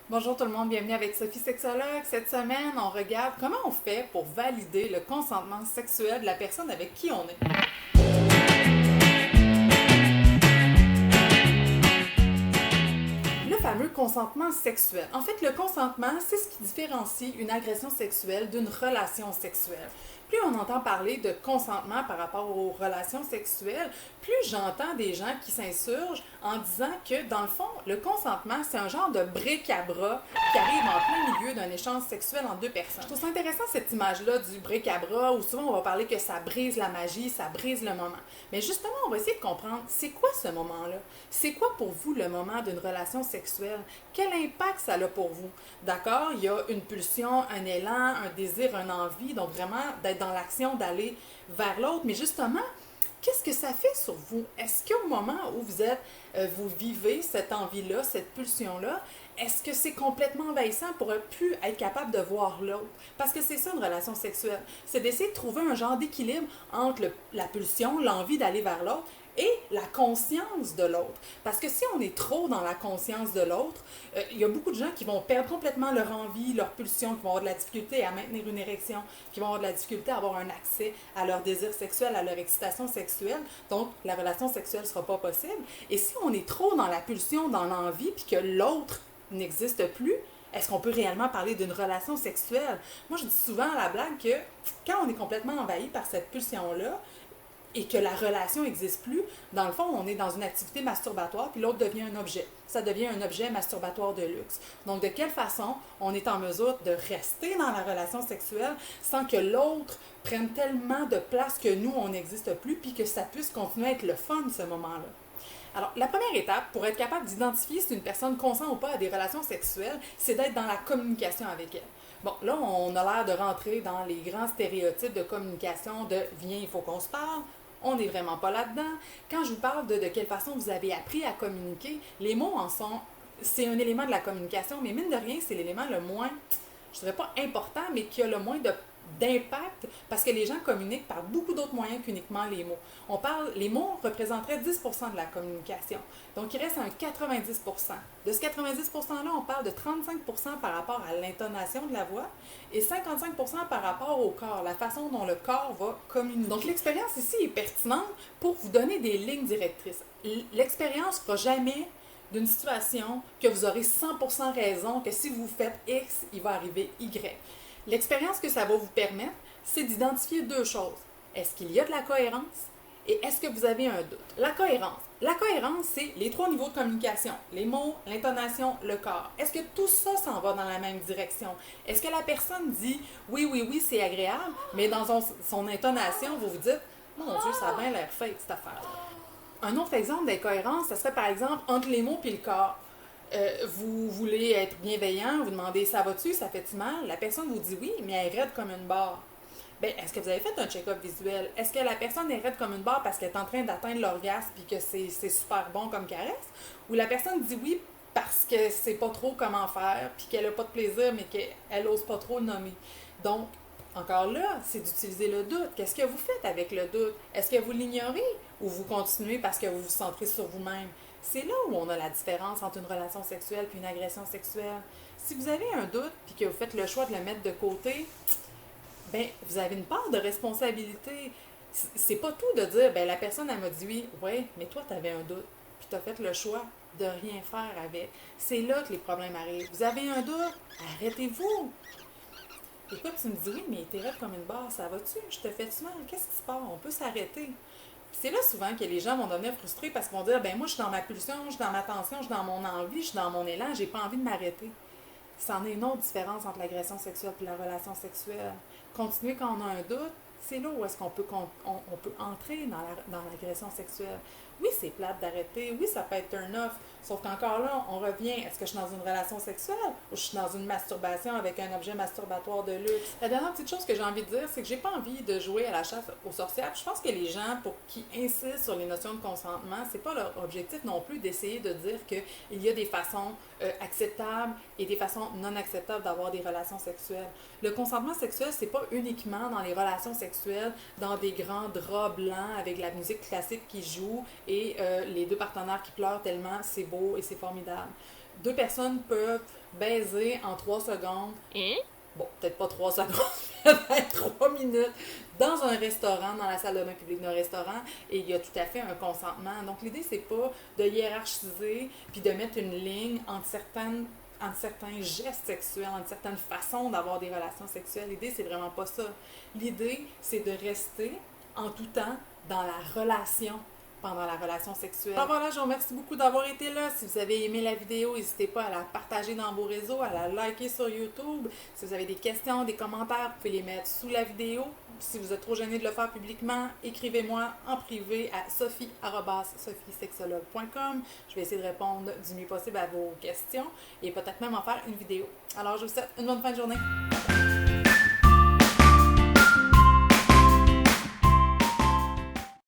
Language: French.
Bonjour tout le monde, bienvenue avec Sophie Sexologue. Cette semaine, on regarde comment on fait pour valider le consentement sexuel de la personne avec qui on est. Le fameux consentement sexuel. En fait, le consentement, c'est ce qui différencie une agression sexuelle d'une relation sexuelle. Plus on entend parler de consentement par rapport aux relations sexuelles, plus j'entends des gens qui s'insurgent en disant que, dans le fond, le consentement, c'est un genre de bric-à-bras qui arrive en plein milieu d'un échange sexuel entre deux personnes. Je trouve ça intéressant cette image-là du bric-à-bras où souvent on va parler que ça brise la magie, ça brise le moment. Mais justement, on va essayer de comprendre c'est quoi ce moment-là? C'est quoi pour vous le moment d'une relation sexuelle? Quel impact ça a pour vous? D'accord, il y a une pulsion, un élan, un désir, une envie, donc vraiment d'être dans l'action, d'aller vers l'autre, mais justement, qu'est-ce que ça fait sur vous? Est-ce qu'au moment où vous vivez cette envie-là, cette pulsion-là, est-ce que c'est complètement envahissant pour plus être capable de voir l'autre? Parce que c'est ça une relation sexuelle. C'est d'essayer de trouver un genre d'équilibre entre la pulsion, l'envie d'aller vers l'autre, et la conscience de l'autre. Parce que si on est trop dans la conscience de l'autre, il y a beaucoup de gens qui vont perdre complètement leur envie, leur pulsion, qui vont avoir de la difficulté à maintenir une érection, qui vont avoir de la difficulté à avoir un accès à leur désir sexuel, à leur excitation sexuelle. Donc, la relation sexuelle ne sera pas possible. Et si on est trop dans la pulsion, dans l'envie, puis que l'autre n'existe plus, est-ce qu'on peut réellement parler d'une relation sexuelle? Moi, je dis souvent à la blague que quand on est complètement envahi par cette pulsion-là, et que la relation n'existe plus, dans le fond, on est dans une activité masturbatoire, puis l'autre devient un objet. Ça devient un objet masturbatoire de luxe. Donc, de quelle façon on est en mesure de rester dans la relation sexuelle sans que l'autre prenne tellement de place que nous, on n'existe plus, puis que ça puisse continuer à être le fun, ce moment-là? Alors, la première étape pour être capable d'identifier si une personne consent ou pas à des relations sexuelles, c'est d'être dans la communication avec elle. Bon, là, on a l'air de rentrer dans les grands stéréotypes de communication de viens, il faut qu'on se parle. On n'est vraiment pas là-dedans. Quand je vous parle de quelle façon vous avez appris à communiquer, les mots en sont. C'est un élément de la communication, mais mine de rien, c'est l'élément le moins, je dirais pas important, mais qui a le moins d'impact parce que les gens communiquent par beaucoup d'autres moyens qu'uniquement les mots. Les mots représenteraient 10% de la communication. Donc, il reste un 90%. De ce 90%-là, on parle de 35% par rapport à l'intonation de la voix et 55% par rapport au corps, la façon dont le corps va communiquer. Donc, l'expérience ici est pertinente pour vous donner des lignes directrices. L'expérience ne fera jamais d'une situation que vous aurez 100% raison, que si vous faites X, il va arriver Y. L'expérience que ça va vous permettre, c'est d'identifier deux choses. Est-ce qu'il y a de la cohérence et est-ce que vous avez un doute? La cohérence. La cohérence, c'est les trois niveaux de communication. Les mots, l'intonation, le corps. Est-ce que tout ça s'en va dans la même direction? Est-ce que la personne dit oui, oui, oui, c'est agréable, mais dans son intonation, vous vous dites mon Dieu, ça a bien l'air fake cette affaire-là. Un autre exemple d'incohérence, ce serait par exemple entre les mots et le corps. Vous voulez être bienveillant, vous demandez ça va-tu, ça fait-tu mal? La personne vous dit oui, mais elle est raide comme une barre. Ben, est-ce que vous avez fait un check-up visuel? Est-ce que la personne est raide comme une barre parce qu'elle est en train d'atteindre l'orgasme et que c'est super bon comme caresse? Ou la personne dit oui parce que c'est pas trop comment faire puis qu'elle a pas de plaisir mais qu'elle ose pas trop le nommer? Donc, encore là, c'est d'utiliser le doute. Qu'est-ce que vous faites avec le doute? Est-ce que vous l'ignorez ou vous continuez parce que vous vous centrez sur vous-même? C'est là où on a la différence entre une relation sexuelle et une agression sexuelle. Si vous avez un doute et que vous faites le choix de le mettre de côté, ben vous avez une part de responsabilité. C'est pas tout de dire, ben la personne, elle m'a dit oui, ouais, mais toi, tu avais un doute, puis tu as fait le choix de rien faire avec. C'est là que les problèmes arrivent. Vous avez un doute, arrêtez-vous. Écoute, tu me dis oui, mais t'es raide comme une barre, ça va-tu? Je te fais-tu mal? Qu'est-ce qui se passe? On peut s'arrêter. C'est là souvent que les gens vont devenir frustrés parce qu'ils vont dire ben moi je suis dans ma pulsion, je suis dans ma tension, je suis dans mon envie, je suis dans mon élan, j'ai pas envie de m'arrêter. C'en est une autre différence entre l'agression sexuelle et la relation sexuelle. Continuer quand on a un doute, c'est là où est-ce on peut entrer dans l'agression sexuelle. Oui, c'est plate d'arrêter, oui, ça peut être turn off, sauf qu'encore là, on revient, est-ce que je suis dans une relation sexuelle ou je suis dans une masturbation avec un objet masturbatoire de luxe? La dernière petite chose que j'ai envie de dire, c'est que j'ai pas envie de jouer à la chasse aux sorcières. Je pense que les gens, pour qui insistent sur les notions de consentement, c'est pas leur objectif non plus d'essayer de dire qu'il y a des façons acceptables et des façons non acceptables d'avoir des relations sexuelles. Le consentement sexuel, c'est pas uniquement dans les relations sexuelles, dans des grands draps blancs avec la musique classique qui joue et les deux partenaires qui pleurent tellement c'est beau et c'est formidable. deux personnes peuvent baiser en 3 secondes. Hein? Bon, peut-être pas 3 secondes, peut-être 3 minutes, dans un restaurant, dans la salle de bain publique d'un restaurant, et il y a tout à fait un consentement. Donc, l'idée, c'est pas de hiérarchiser puis de mettre une ligne entre certains gestes sexuels, entre certaines façons d'avoir des relations sexuelles. L'idée, c'est vraiment pas ça. L'idée, c'est de rester en tout temps dans la relation pendant la relation sexuelle. Alors voilà, je vous remercie beaucoup d'avoir été là. Si vous avez aimé la vidéo, n'hésitez pas à la partager dans vos réseaux, à la liker sur YouTube. Si vous avez des questions, des commentaires, vous pouvez les mettre sous la vidéo. Si vous êtes trop gêné de le faire publiquement, écrivez-moi en privé à sophie@sophiesexologue.com. Je vais essayer de répondre du mieux possible à vos questions et peut-être même en faire une vidéo. Alors, je vous souhaite une bonne fin de journée.